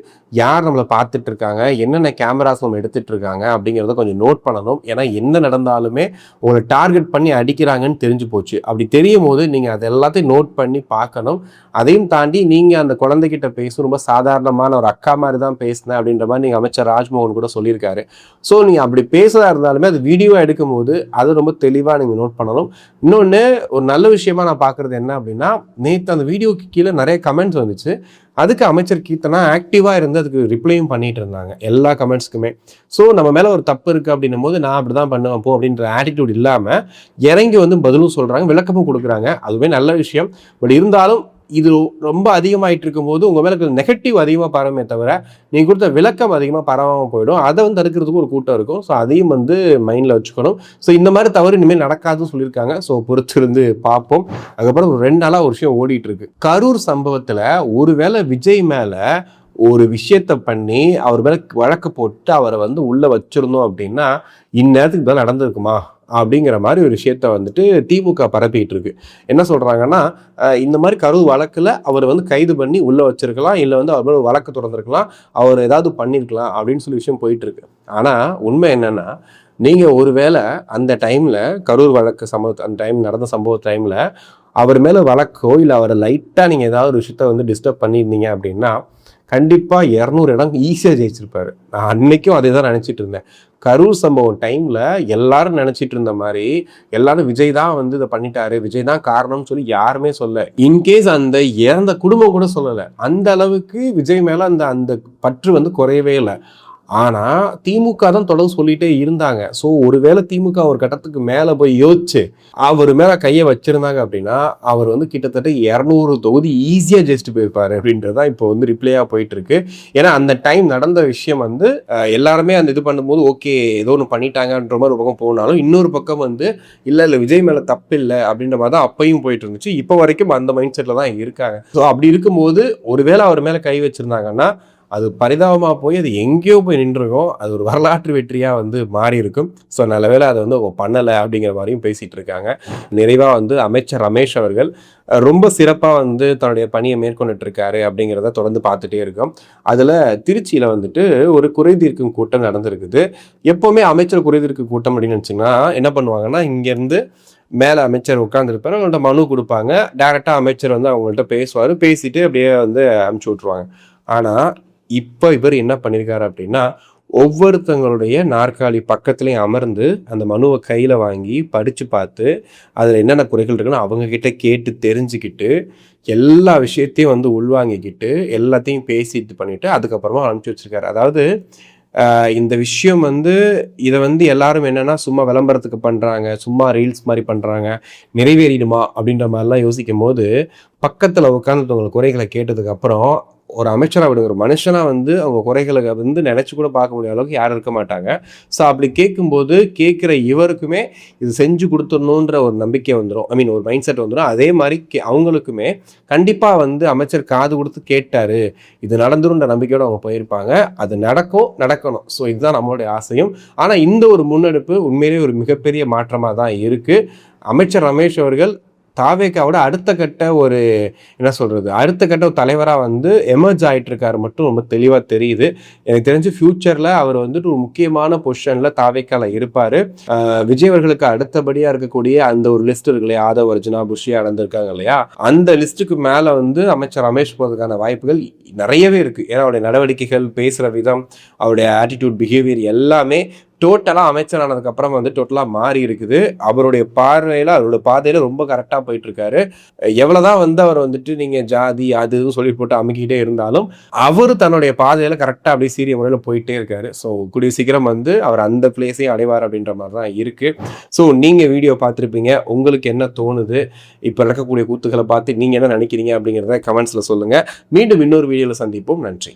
Speaker 1: யார் நம்மளை பார்த்துட்டு இருக்காங்க, என்னென்ன கேமராஸ் நம்ம எடுத்துகிட்டு இருக்காங்க அப்படிங்கிறத கொஞ்சம் நோட் பண்ணணும். ஏன்னா என்ன நடந்தாலுமே உங்களை டார்கெட் பண்ணி அடிக்கிறாங்கன்னு தெரிஞ்சு போச்சு. அப்படி தெரியும் போது நீங்கள் அதை எல்லாத்தையும் நோட் பண்ணி பார்க்கணும். அதையும் தாண்டி நீங்கள் அந்த குழந்தைகிட்ட பேசும் ரொம்ப சாதாரணமான ஒரு அக்கா மாதிரி தான் பேசினேன் அப்படின்ற மாதிரி நீங்கள் அமைச்சர் ராஜ்மோகன் கூட சொல்லியிருக்காரு. ஸோ நீங்கள் அப்படி பேசுறதா இருந்தாலுமே அது வீடியோ எடுக்கும் போது அது ரொம்ப தெளிவாக நீங்கள் நோட் பண்ணணும். இன்னொன்று ஒரு நல்ல விஷயமா நான் பார்க்குறது என்ன அப்படின்னா, நேற்று அந்த வீடியோக்கு கீழே நிறைய கமெண்ட்ஸ் வந்துச்சு. அதுக்கு அமைச்சர் கீர்த்தனா ஆக்டிவாக இருந்து அதுக்கு ரிப்ளையும் பண்ணிட்டு இருந்தாங்க எல்லா கமெண்ட்ஸ்க்குமே. ஸோ நம்ம மேலே ஒரு தப்பு இருக்குது அப்படின்னும் போது நான் அப்படி தான் பண்ணுவேன் போ அப்படின்ற ஆட்டிடியூட் இல்லாமல் இறங்கி வந்து பதிலும் சொல்கிறாங்க, விளக்கமும் கொடுக்குறாங்க. அதுவே நல்ல விஷயம். பட் இருந்தாலும் இது ரொம்ப அதிகமாகிட்டு இருக்கும்போது உங்கள் மேலே நெகட்டிவ் அதிகமாக பரவுமே தவிர நீங்கள் கொடுத்த விளக்கம் அதிகமாக பரவாமல் போயிடும். அதை வந்து தடுக்கிறதுக்கு ஒரு கூட்டம் இருக்கும். ஸோ அதையும் வந்து மைண்டில் வச்சுக்கணும். ஸோ இந்த மாதிரி தவறு இனிமேல் நடக்காதுன்னு சொல்லியிருக்காங்க. ஸோ பொறுத்திருந்து பார்ப்போம். அதுக்கப்புறம் 2 நாளாக ஒரு விஷயம் ஓடிட்டு இருக்கு. கரூர் சம்பவத்தில் ஒருவேளை விஜய் மேலே ஒரு விஷயத்த பண்ணி அவர் மேலே வழக்கு போட்டு அவரை வந்து உள்ளே வச்சிருந்தோம் அப்படின்னா இந்நேரத்துக்கு தான் நடந்திருக்குமா அப்படிங்கிற மாதிரி ஒரு விஷயத்த வந்துட்டு திமுக பரப்பிட்டு இருக்கு. என்ன சொல்றாங்கன்னா, இந்த மாதிரி கரூர் வழக்குல அவர் வந்து கைது பண்ணி உள்ள வச்சிருக்கலாம், இல்லை வந்து அவர் மேலே வழக்கு தொடர்ந்துருக்கலாம், அவர் ஏதாவது பண்ணியிருக்கலாம் அப்படின்னு சொல்லி விஷயம் போயிட்டு இருக்கு. ஆனா உண்மை என்னன்னா, நீங்க ஒருவேளை அந்த டைம்ல கரூர் வழக்கு அந்த டைம் நடந்த சம்பவ டைம்ல அவர் மேல வழக்கோ இல்லை அவரை லைட்டா நீங்க ஏதாவது ஒரு விஷயத்த வந்து டிஸ்டர்ப் பண்ணியிருந்தீங்க அப்படின்னா கண்டிப்பாக 200 இடம் ஈஸியாக ஜெயிச்சிருப்பாரு. நான் அன்னைக்கும் அதே தான் நினச்சிட்டு இருந்தேன். கரூர் சம்பவம் டைமில் எல்லாரும் நினச்சிட்டு இருந்த மாதிரி எல்லாரும் விஜய் தான் வந்து இதை பண்ணிட்டாரு, விஜய் தான் காரணம்னு சொல்லி யாருமே சொல்ல. இன்கேஸ் அந்த இறந்த குடும்பம் கூட சொல்லலை. அந்த அளவுக்கு விஜய் மேலே அந்த பற்று வந்து குறையவே இல்லை. ஆனால் திமுக தான் தொடர்ந்து சொல்லிகிட்டே இருந்தாங்க. ஸோ ஒருவேளை திமுக ஒரு கட்டத்துக்கு மேலே போய் யோசிச்சு அவர் மேலே கையை வச்சுருந்தாங்க அப்படின்னா அவர் வந்து கிட்டத்தட்ட 200 தொகுதி ஈஸியாக ஜெயிச்சுட்டு போயிருப்பாரு அப்படின்றது தான் இப்போ வந்து ரிப்ளையாக போயிட்டுருக்கு. ஏன்னா அந்த டைம் நடந்த விஷயம் வந்து எல்லாருமே அந்த இது பண்ணும்போது ஓகே ஏதோ ஒன்று பண்ணிட்டாங்கன்ற மாதிரி ஒரு பக்கம் போனாலும் இன்னொரு பக்கம் வந்து இல்லை விஜய் மேலே தப்பு இல்லை அப்படின்ற மாதிரி தான் அப்பையும் போயிட்டு இருந்துச்சு. இப்போ வரைக்கும் அந்த மைண்ட் செட்டில் தான் இருக்காங்க. ஸோ அப்படி இருக்கும்போது ஒருவேளை அவர் மேலே கை வச்சுருந்தாங்கன்னா அது பரிதாபமாக போய் அது எங்கேயோ போய் நின்றுருக்கும். அது ஒரு வரலாற்று வெற்றியாக வந்து மாறி இருக்கும். ஸோ நல்ல வேளை அதை வந்து பண்ணலை அப்படிங்கிற மாதிரியும் பேசிகிட்டு இருக்காங்க. நிறைவாக வந்து அமைச்சர் ரமேஷ் அவர்கள் ரொம்ப சிறப்பாக வந்து தன்னுடைய பணியை மேற்கொண்டுட்டு இருக்காரு அப்படிங்கிறத தொடர்ந்து பார்த்துட்டே இருக்கோம். அதில் திருச்சியில் வந்துட்டு ஒரு குறைதீர்க்கும் கூட்டம் நடந்திருக்குது. எப்போவுமே அமைச்சர் குறைதீர்க்கும் கூட்டம் அப்படின்னு நினச்சிங்கன்னா என்ன பண்ணுவாங்கன்னா, இங்கேருந்து மேலே அமைச்சர் உட்காந்துருப்பாரு, அவங்கள்ட்ட மனு கொடுப்பாங்க, டைரெக்டாக அமைச்சர் வந்து அவங்கள்ட்ட பேசுவார், பேசிட்டு அப்படியே வந்து அனுப்பிச்சி விட்ருவாங்க. ஆனால் இப்போ இவர் என்ன பண்ணியிருக்காரு அப்படின்னா, ஒவ்வொருத்தங்களுடைய நாற்காலி பக்கத்துலேயும் அமர்ந்து அந்த மனுவை கையில் வாங்கி படித்து பார்த்து அதில் என்னென்ன குறைகள் இருக்குன்னு அவங்கக்கிட்ட கேட்டு தெரிஞ்சுக்கிட்டு எல்லா விஷயத்தையும் வந்து உள்வாங்கிக்கிட்டு எல்லாத்தையும் பேசிட்டு பண்ணிவிட்டு அதுக்கப்புறமா அனுப்பிச்சி வச்சுருக்காரு. அதாவது இந்த விஷயம் வந்து இதை வந்து எல்லாரும் என்னென்னா சும்மா விளம்பரத்துக்கு பண்ணுறாங்க, சும்மா ரீல்ஸ் மாதிரி பண்ணுறாங்க, நிறைவேறிடுமா அப்படின்ற மாதிரிலாம் யோசிக்கும் போது பக்கத்தில் உட்காந்துட்டு குறைகளை கேட்டதுக்கப்புறம் ஒரு அமைச்சராக விடுங்க, ஒரு மனுஷனாக வந்து அவங்க குறைகளை வந்து நினச்சி கூட பார்க்க முடியாத அளவுக்கு யாரும் இருக்க மாட்டாங்க. ஸோ அப்படி கேட்கும்போது கேட்குற இவருக்குமே இது செஞ்சு கொடுத்துடணுன்ற ஒரு நம்பிக்கை வந்துடும், ஒரு மைண்ட் செட் வந்துடும். அதே மாதிரி அவங்களுக்குமே கண்டிப்பாக வந்து அமைச்சர் காது கொடுத்து கேட்டார், இது நடந்துருன்ற நம்பிக்கையோடு அவங்க போயிருப்பாங்க. அது நடக்கணும். ஸோ இதுதான் நம்மளுடைய ஆசையும். ஆனால் இந்த ஒரு முன்னெடுப்பு உண்மையிலேயே ஒரு மிகப்பெரிய மாற்றமாக தான் இருக்குது. அமைச்சர் ரமேஷ் அவர்கள் தாவேக்காவோட அடுத்த கட்ட ஒரு என்ன சொல்றது, அடுத்த கட்ட ஒரு தலைவராக வந்து எமர்ஜ் ஆகிட்டு இருக்காரு மட்டும் ரொம்ப தெளிவாக தெரியுது. எனக்கு தெரிஞ்சு ஃபியூச்சரில் அவர் வந்துட்டு ஒரு முக்கியமான பொசிஷனில் தாவேக்கால இருப்பார். விஜய் அவர்களுக்கு அடுத்தபடியாக இருக்கக்கூடிய அந்த ஒரு லிஸ்ட் இருக்கு இல்லையா, ஆதவ் அர்ஜுனா புஷியா நடந்திருக்காங்க இல்லையா, அந்த லிஸ்ட்டுக்கு மேலே வந்து அமைச்சர் ரமேஷ் போகிறதுக்கான வாய்ப்புகள் நிறையவே இருக்குது. ஏன்னா அவருடைய நடவடிக்கைகள், பேசுகிற விதம், அவருடைய ஆட்டிடியூட், பிஹேவியர் எல்லாமே டோட்டலாக அமைச்சர் ஆனதுக்கப்புறம் வந்து டோட்டலாக மாறி இருக்குது. அவருடைய பார்வையில், அவருடைய பாதையில் ரொம்ப கரெக்டாக போயிட்டுருக்காரு. எவ்வளோதான் வந்து அவர் வந்துட்டு நீங்கள் ஜாதி அது இதுன்னு சொல்லி போட்டு அமுக்கிட்டே இருந்தாலும் அவர் தன்னுடைய பாதையில் கரெக்டாக அப்படியே சீரிய முறையில் போயிட்டே இருக்காரு. ஸோ கூடிய சீக்கிரம் வந்து அவர் அந்த பிளேஸையும் அடைவார் அப்படின்ற மாதிரி தான் இருக்குது. ஸோ நீங்கள் வீடியோ பார்த்துருப்பீங்க, உங்களுக்கு என்ன தோணுது, இப்போ நடக்கக்கூடிய கூத்துக்களை பார்த்து நீங்கள் என்ன நினைக்கிறீங்க அப்படிங்கிறத கமெண்ட்ஸில் சொல்லுங்கள். மீண்டும் இன்னொரு வீடியோவில் சந்திப்போம். நன்றி.